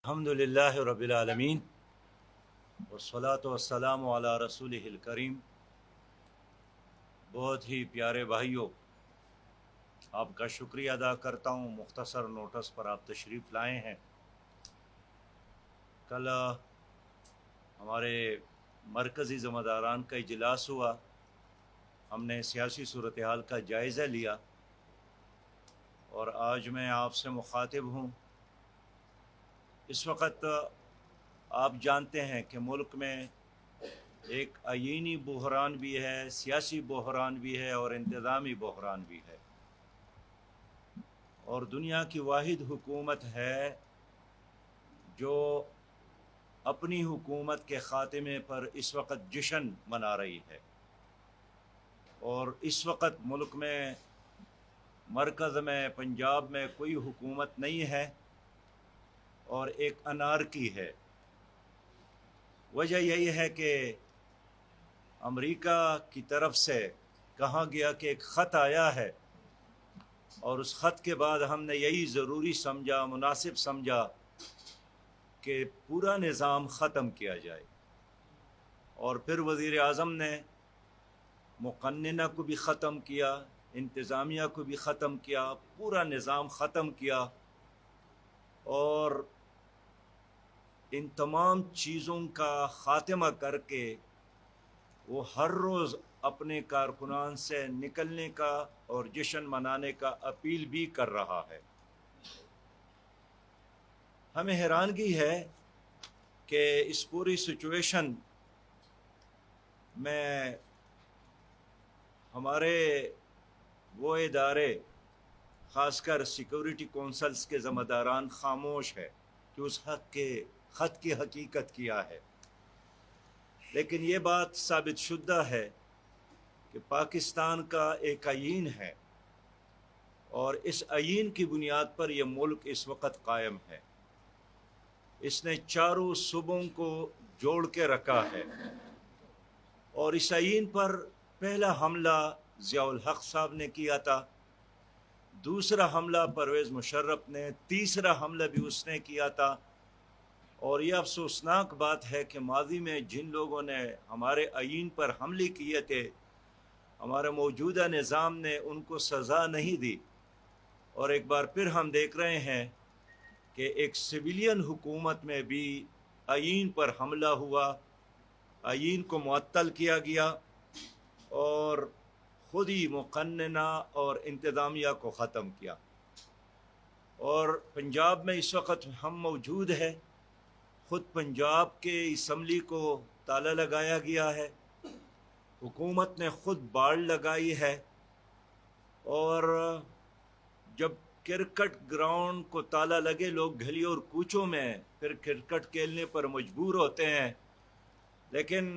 الحمدللہ رب العالمین والصلاة والسلام علی رسولہ الکریم۔ بہت ہی پیارے بھائیوں، آپ کا شکریہ ادا کرتا ہوں، مختصر نوٹس پر آپ تشریف لائے ہیں۔ کل ہمارے مرکزی ذمہ داران کا اجلاس ہوا، ہم نے سیاسی صورتحال کا جائزہ لیا، اور آج میں آپ سے مخاطب ہوں۔ اس وقت آپ جانتے ہیں کہ ملک میں ایک آئینی بحران بھی ہے، سیاسی بحران بھی ہے اور انتظامی بحران بھی ہے، اور دنیا کی واحد حکومت ہے جو اپنی حکومت کے خاتمے پر اس وقت جشن منا رہی ہے، اور اس وقت ملک میں مرکز میں پنجاب میں کوئی حکومت نہیں ہے اور ایک انارکی ہے۔ وجہ یہی ہے کہ امریکہ کی طرف سے کہا گیا کہ ایک خط آیا ہے، اور اس خط کے بعد ہم نے یہی ضروری سمجھا، مناسب سمجھا کہ پورا نظام ختم کیا جائے، اور پھر وزیر اعظم نے مقننہ کو بھی ختم کیا، انتظامیہ کو بھی ختم کیا، پورا نظام ختم کیا، اور ان تمام چیزوں کا خاتمہ کر کے وہ ہر روز اپنے کارکنان سے نکلنے کا اور جشن منانے کا اپیل بھی کر رہا ہے۔ ہمیں حیرانگی ہے کہ اس پوری سچویشن میں ہمارے وہ ادارے، خاص کر سیکورٹی کونسلز کے ذمہ داران خاموش ہے کہ اس خط کی حقیقت کیا ہے۔ لیکن یہ بات ثابت شدہ ہے کہ پاکستان کا ایک آئین ہے، اور اس آئین کی بنیاد پر یہ ملک اس وقت قائم ہے۔ اس نے چاروں صوبوں کو جوڑ کے رکھا ہے، اور اس آئین پر پہلا حملہ ضیاء الحق صاحب نے کیا تھا، دوسرا حملہ پرویز مشرف نے، تیسرا حملہ بھی اس نے کیا تھا، اور یہ افسوسناک بات ہے کہ ماضی میں جن لوگوں نے ہمارے آئین پر حملے کیے تھے، ہمارے موجودہ نظام نے ان کو سزا نہیں دی، اور ایک بار پھر ہم دیکھ رہے ہیں کہ ایک سویلین حکومت میں بھی آئین پر حملہ ہوا، آئین کو معطل کیا گیا، اور خود ہی مقننہ اور انتظامیہ کو ختم کیا۔ اور پنجاب میں اس وقت ہم موجود ہیں، خود پنجاب کے اسمبلی کو تالا لگایا گیا ہے، حکومت نے خود باڑ لگائی ہے، اور جب کرکٹ گراؤنڈ کو تالا لگے، لوگ گلیوں اور کوچوں میں پھر کرکٹ کھیلنے پر مجبور ہوتے ہیں، لیکن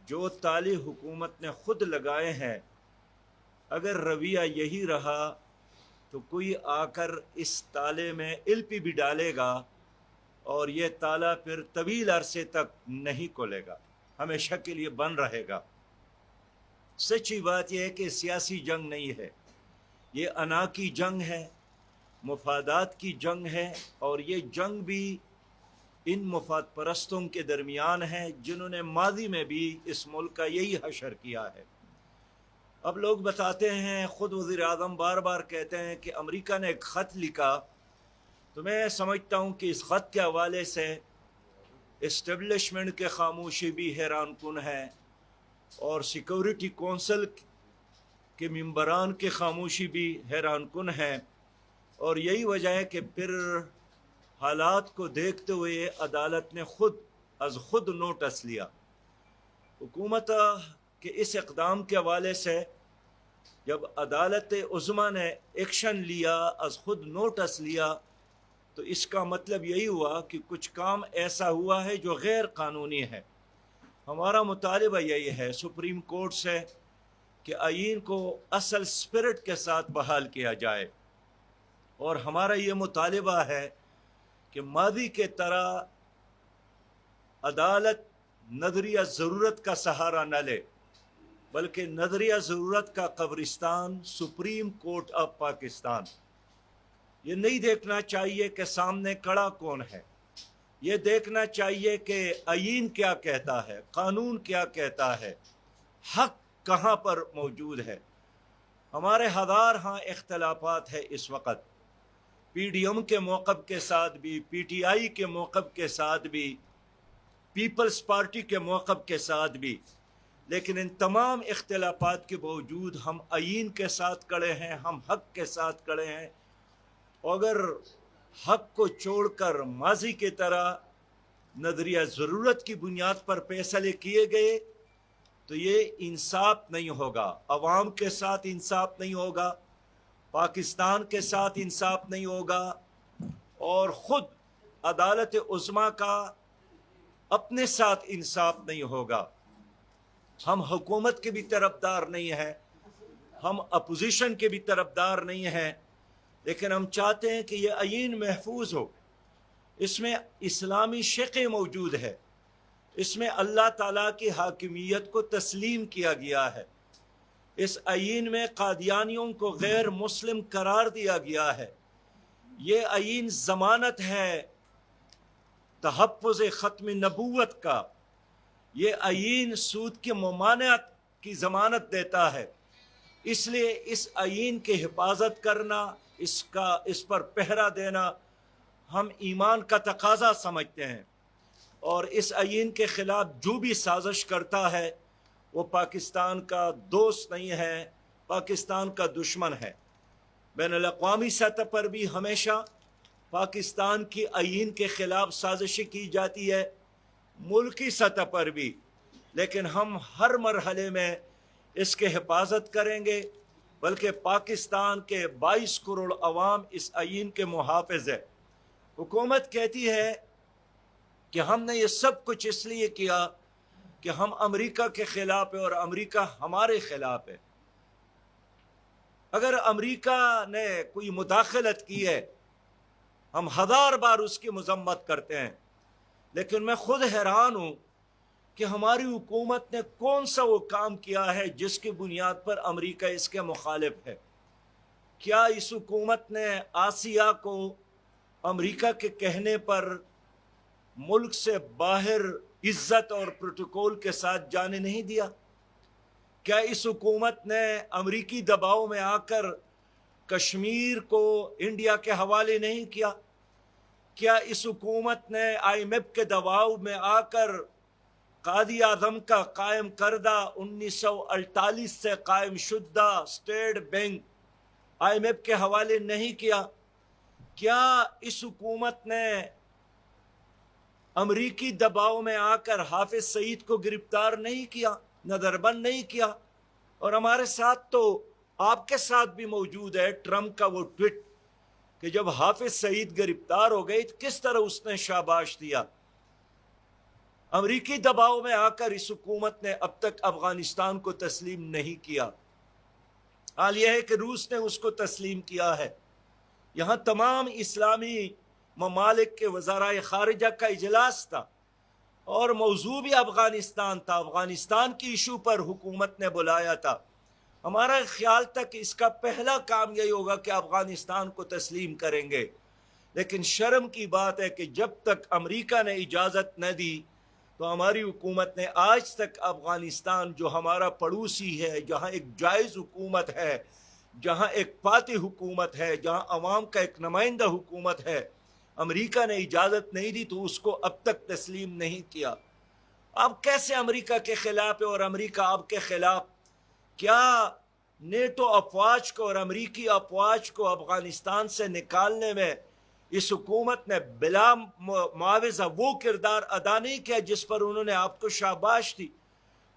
جو تالے حکومت نے خود لگائے ہیں، اگر رویہ یہی رہا تو کوئی آ کر اس تالے میں ایل پی بھی ڈالے گا، اور یہ تالا پھر طویل عرصے تک نہیں کھلے گا، ہمیشہ کے لیے بند رہے گا۔ سچی بات یہ ہے کہ سیاسی جنگ نہیں ہے، یہ انا کی جنگ ہے، مفادات کی جنگ ہے، اور یہ جنگ بھی ان مفاد پرستوں کے درمیان ہے جنہوں نے ماضی میں بھی اس ملک کا یہی حشر کیا ہے۔ اب لوگ بتاتے ہیں، خود وزیر اعظم بار بار کہتے ہیں کہ امریکہ نے ایک خط لکھا، تو میں سمجھتا ہوں کہ اس خط کے حوالے سے اسٹیبلشمنٹ کے خاموشی بھی حیران کن ہے، اور سیکورٹی کونسل کے ممبران کی خاموشی بھی حیران کن ہے، اور یہی وجہ ہے کہ پھر حالات کو دیکھتے ہوئے عدالت نے خود نوٹس لیا۔ حکومت کے اس اقدام کے حوالے سے جب عدالت عظمیٰ نے ایکشن لیا، از خود نوٹس لیا، تو اس کا مطلب یہی ہوا کہ کچھ کام ایسا ہوا ہے جو غیر قانونی ہے۔ ہمارا مطالبہ یہی ہے سپریم کورٹ سے کہ آئین کو اصل سپرٹ کے ساتھ بحال کیا جائے، اور ہمارا یہ مطالبہ ہے کہ ماضی کے طرح عدالت نظریہ ضرورت کا سہارا نہ لے، بلکہ نظریہ ضرورت کا قبرستان سپریم کورٹ آف پاکستان۔ یہ نہیں دیکھنا چاہیے کہ سامنے کھڑا کون ہے، یہ دیکھنا چاہیے کہ آئین کیا کہتا ہے، قانون کیا کہتا ہے، حق کہاں پر موجود ہے۔ ہمارے ہزار ہاں اختلافات ہے اس وقت، پی ڈی ایم کے موقف کے ساتھ بھی، پی ٹی آئی کے موقف کے ساتھ بھی، پیپلز پارٹی کے موقف کے ساتھ بھی، لیکن ان تمام اختلافات کے باوجود ہم آئین کے ساتھ کھڑے ہیں، ہم حق کے ساتھ کھڑے ہیں۔ اگر حق کو چھوڑ کر ماضی کی طرح نظریہ ضرورت کی بنیاد پر فیصلے کیے گئے تو یہ انصاف نہیں ہوگا، عوام کے ساتھ انصاف نہیں ہوگا، پاکستان کے ساتھ انصاف نہیں ہوگا، اور خود عدالت عظمیٰ کا اپنے ساتھ انصاف نہیں ہوگا۔ ہم حکومت کے بھی طرفدار نہیں ہیں، ہم اپوزیشن کے بھی طرفدار نہیں ہیں، لیکن ہم چاہتے ہیں کہ یہ آئین محفوظ ہو۔ اس میں اسلامی شقیں موجود ہے، اس میں اللہ تعالیٰ کی حاکمیت کو تسلیم کیا گیا ہے، اس آئین میں قادیانیوں کو غیر مسلم قرار دیا گیا ہے، یہ آئین ضمانت ہے تحفظ ختم نبوت کا، یہ آئین سود کی ممانعت کی ضمانت دیتا ہے۔ اس لیے اس آئین کی حفاظت کرنا، اس پر پہرا دینا ہم ایمان کا تقاضا سمجھتے ہیں، اور اس آئین کے خلاف جو بھی سازش کرتا ہے وہ پاکستان کا دوست نہیں ہے، پاکستان کا دشمن ہے۔ بین الاقوامی سطح پر بھی ہمیشہ پاکستان کی آئین کے خلاف سازشیں کی جاتی ہے، ملکی سطح پر بھی، لیکن ہم ہر مرحلے میں اس کے حفاظت کریں گے، بلکہ پاکستان کے 22 کروڑ عوام اس آئین کے محافظ ہے۔ حکومت کہتی ہے کہ ہم نے یہ سب کچھ اس لیے کیا کہ ہم امریکہ کے خلاف ہے اور امریکہ ہمارے خلاف ہے۔ اگر امریکہ نے کوئی مداخلت کی ہے ہم 1000 بار اس کی مذمت کرتے ہیں، لیکن میں خود حیران ہوں کہ ہماری حکومت نے کون سا وہ کام کیا ہے جس کی بنیاد پر امریکہ اس کے مخالف ہے۔ کیا اس حکومت نے آسیہ کو امریکہ کے کہنے پر ملک سے باہر عزت اور پروٹوکول کے ساتھ جانے نہیں دیا؟ کیا اس حکومت نے امریکی دباؤ میں آ کر کشمیر کو انڈیا کے حوالے نہیں کیا؟ کیا اس حکومت نے IMF کے دباؤ میں آ کر قائد اعظم کا قائم کردہ 1948 سے قائم شدہ اسٹیٹ بینک IMF کے حوالے نہیں کیا؟ کیا اس حکومت نے امریکی دباؤ میں آ کر حافظ سعید کو گرفتار نہیں کیا، نظر بند نہیں کیا؟ اور ہمارے ساتھ تو آپ کے ساتھ بھی موجود ہے ٹرمپ کا وہ ٹویٹ کہ جب حافظ سعید گرفتار ہو گئی تو کس طرح اس نے شاباش دیا۔ امریکی دباؤ میں آ کر اس حکومت نے اب تک افغانستان کو تسلیم نہیں کیا، حال یہ ہے کہ روس نے اس کو تسلیم کیا ہے۔ یہاں تمام اسلامی ممالک کے وزرائے خارجہ کا اجلاس تھا اور موضوع بھی افغانستان تھا، افغانستان کی ایشو پر حکومت نے بلایا تھا۔ ہمارا خیال تھا کہ اس کا پہلا کام یہی ہوگا کہ افغانستان کو تسلیم کریں گے، لیکن شرم کی بات ہے کہ جب تک امریکہ نے اجازت نہ دی تو ہماری حکومت نے آج تک افغانستان جو ہمارا پڑوسی ہے، جہاں ایک جائز حکومت ہے، جہاں ایک فاتح حکومت ہے، جہاں عوام کا ایک نمائندہ حکومت ہے، امریکہ نے اجازت نہیں دی تو اس کو اب تک تسلیم نہیں کیا۔ اب کیسے امریکہ کے خلاف ہے اور امریکہ آپ کے خلاف؟ کیا نیٹو افواج کو اور امریکی افواج کو افغانستان سے نکالنے میں اس حکومت نے بلا معاوضہ وہ کردار ادا نہیں کیا جس پر انہوں نے آپ کو شاباش دی؟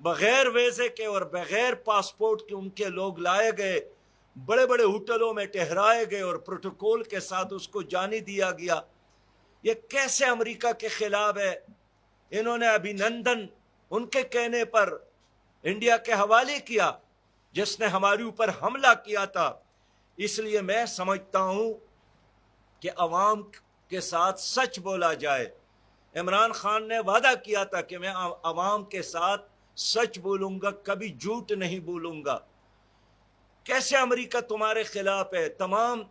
بغیر ویزے کے اور بغیر پاسپورٹ کے ان کے لوگ لائے گئے، بڑے بڑے ہوٹلوں میں ٹہرائے گئے اور پروٹوکول کے ساتھ اس کو جانے دیا گیا۔ یہ کیسے امریکہ کے خلاف ہے؟ انہوں نے ابھی نندن ان کے کہنے پر انڈیا کے حوالے کیا جس نے ہمارے اوپر حملہ کیا تھا۔ اس لیے میں سمجھتا ہوں کہ عوام کے ساتھ سچ بولا جائے۔ عمران خان نے وعدہ کیا تھا کہ میں عوام کے ساتھ سچ بولوں گا، کبھی جھوٹ نہیں بولوں گا۔ کیسے امریکہ تمہارے خلاف ہے؟ تمام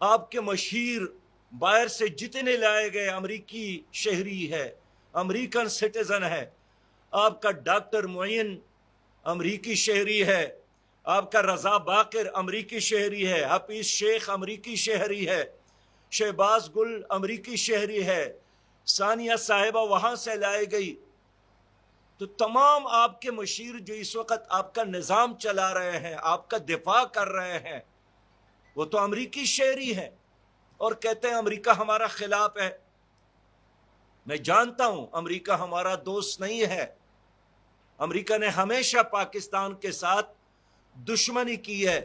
آپ کے مشیر باہر سے جتنے لائے گئے امریکی شہری ہے، امریکن سٹیزن ہے. آپ کا ڈاکٹر معین امریکی شہری ہے، آپ کا رضا باقر امریکی شہری ہے، حفیظ شیخ امریکی شہری ہے، شہباز گل امریکی شہری ہے، ثانیہ صاحبہ وہاں سے لائے گئی. تو تمام آپ کے مشیر جو اس وقت آپ کا نظام چلا رہے ہیں، آپ کا دفاع کر رہے ہیں، وہ تو امریکی شہری ہیں اور کہتے ہیں امریکہ ہمارا خلاف ہے. میں جانتا ہوں امریکہ ہمارا دوست نہیں ہے. امریکہ نے ہمیشہ پاکستان کے ساتھ دشمنی کی ہے.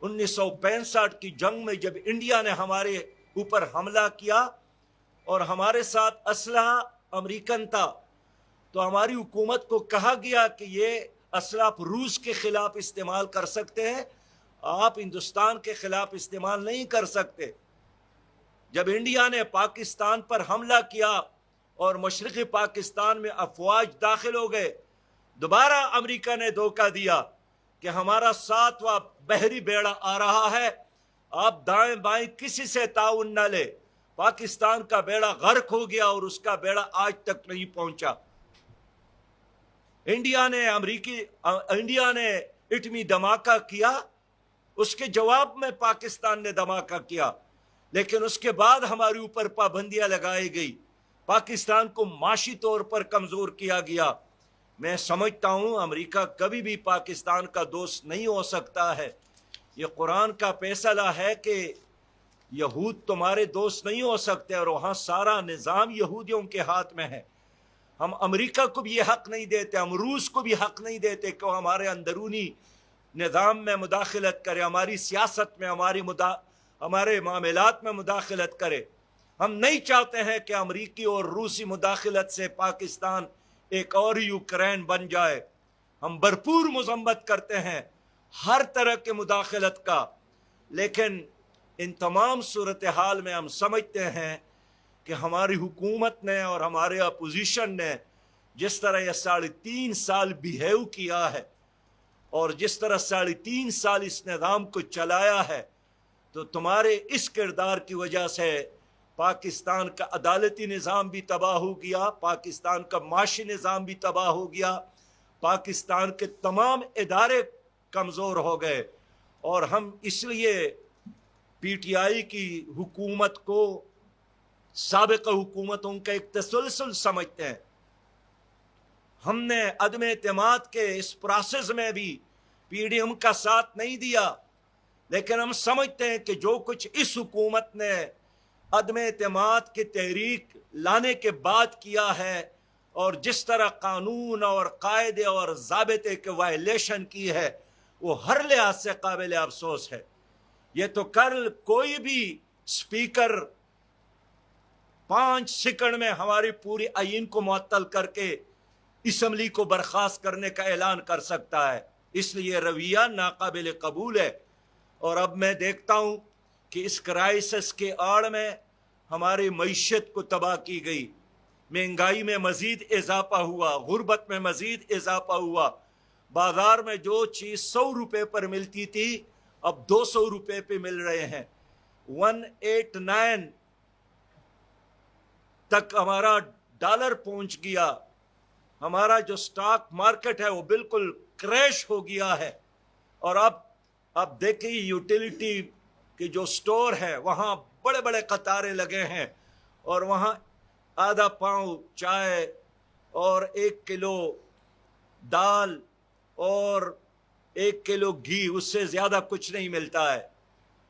1965 کی جنگ میں جب انڈیا نے ہمارے اوپر حملہ کیا اور ہمارے ساتھ اسلحہ امریکن تھا، تو ہماری حکومت کو کہا گیا کہ یہ اسلحہ آپ روس کے خلاف استعمال کر سکتے ہیں، آپ ہندوستان کے خلاف استعمال نہیں کر سکتے. جب انڈیا نے پاکستان پر حملہ کیا اور مشرقی پاکستان میں افواج داخل ہو گئے، دوبارہ امریکہ نے دھوکہ دیا کہ ہمارا 7واں بحری بیڑا آ رہا ہے، آپ دائیں بائیں کسی سے تعاون نہ لے. پاکستان کا بیڑا غرق ہو گیا اور اس کا بیڑا آج تک نہیں پہنچا. انڈیا نے ایٹمی دھماکہ کیا، اس کے جواب میں پاکستان نے دھماکہ کیا، لیکن اس کے بعد ہمارے اوپر پابندیاں لگائی گئی، پاکستان کو معاشی طور پر کمزور کیا گیا. میں سمجھتا ہوں امریکہ کبھی بھی پاکستان کا دوست نہیں ہو سکتا ہے. یہ قرآن کا فیصلہ ہے کہ یہود تمہارے دوست نہیں ہو سکتے، اور وہاں سارا نظام یہودیوں کے ہاتھ میں ہے. ہم امریکہ کو بھی یہ حق نہیں دیتے، ہم روس کو بھی حق نہیں دیتے کہ وہ ہمارے اندرونی نظام میں مداخلت کرے، ہماری سیاست میں، ہمارے معاملات میں مداخلت کرے. ہم نہیں چاہتے ہیں کہ امریکی اور روسی مداخلت سے پاکستان ایک اور یوکرین بن جائے. ہم بھرپور مذمت کرتے ہیں ہر طرح کے مداخلت کا، لیکن ان تمام صورتحال میں ہم سمجھتے ہیں کہ ہماری حکومت نے اور ہمارے اپوزیشن نے جس طرح یہ 3.5 سال بیہیو کیا ہے اور جس طرح 3.5 سال اس نظام کو چلایا ہے، تو تمہارے اس کردار کی وجہ سے پاکستان کا عدالتی نظام بھی تباہ ہو گیا، پاکستان کا معاشی نظام بھی تباہ ہو گیا، پاکستان کے تمام ادارے کمزور ہو گئے. اور ہم اس لیے پی ٹی آئی کی حکومت کو سابق حکومتوں کا ایک تسلسل سمجھتے ہیں. ہم نے عدم اعتماد کے اس پروسیس میں بھی پی ڈی ایم کا ساتھ نہیں دیا، لیکن ہم سمجھتے ہیں کہ جو کچھ اس حکومت نے عدم اعتماد کی تحریک لانے کے بعد کیا ہے اور جس طرح قانون اور قاعدے اور ضابطے کے وائلیشن کی ہے، وہ ہر لحاظ سے قابل افسوس ہے. یہ تو کل کوئی بھی اسپیکر 5 سیکنڈ میں ہماری پوری آئین کو معطل کر کے اسمبلی کو برخاست کرنے کا اعلان کر سکتا ہے. اس لیے رویہ ناقابل قبول ہے. اور اب میں دیکھتا ہوں کہ اس کرائسس کے آڑ میں ہماری معیشت کو تباہ کی گئی، مہنگائی میں مزید اضافہ ہوا، غربت میں مزید اضافہ ہوا. بازار میں جو چیز 100 روپے پر ملتی تھی اب 200 روپے پہ مل رہے ہیں. 189 تک ہمارا ڈالر پہنچ گیا. ہمارا جو سٹاک مارکیٹ ہے وہ بالکل کریش ہو گیا ہے. اور اب دیکھیں یوٹیلیٹی کے جو سٹور ہیں وہاں بڑے بڑے قطاریں لگے ہیں، اور وہاں آدھا پاؤں چائے اور 1 کلو دال اور 1 کلو گھی، اس سے زیادہ کچھ نہیں ملتا ہے.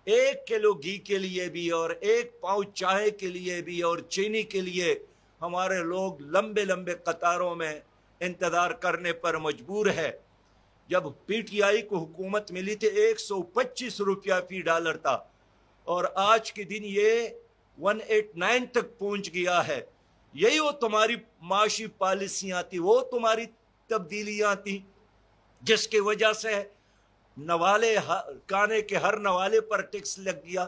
1 کلو گھی کے لیے بھی اور 1 پاؤں چائے کے لیے بھی اور چینی کے لیے ہمارے لوگ لمبے لمبے قطاروں میں انتظار کرنے پر مجبور ہے. جب پی ٹی آئی کو حکومت ملی تھی 125 روپیہ فی ڈالر تھا، اور آج کے دن یہ 189 تک پہنچ گیا ہے. یہی وہ تمہاری معاشی پالیسیاں تھی، وہ تمہاری تبدیلیاں تھیں جس کی وجہ سے نوالے کھانے کے ہر نوالے پر ٹیکس لگ گیا،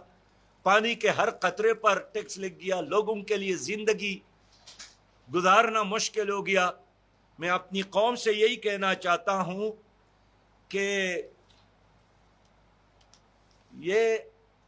پانی کے ہر قطرے پر ٹیکس لگ گیا، لوگوں کے لیے زندگی گزارنا مشکل ہو گیا. میں اپنی قوم سے یہی کہنا چاہتا ہوں کہ یہ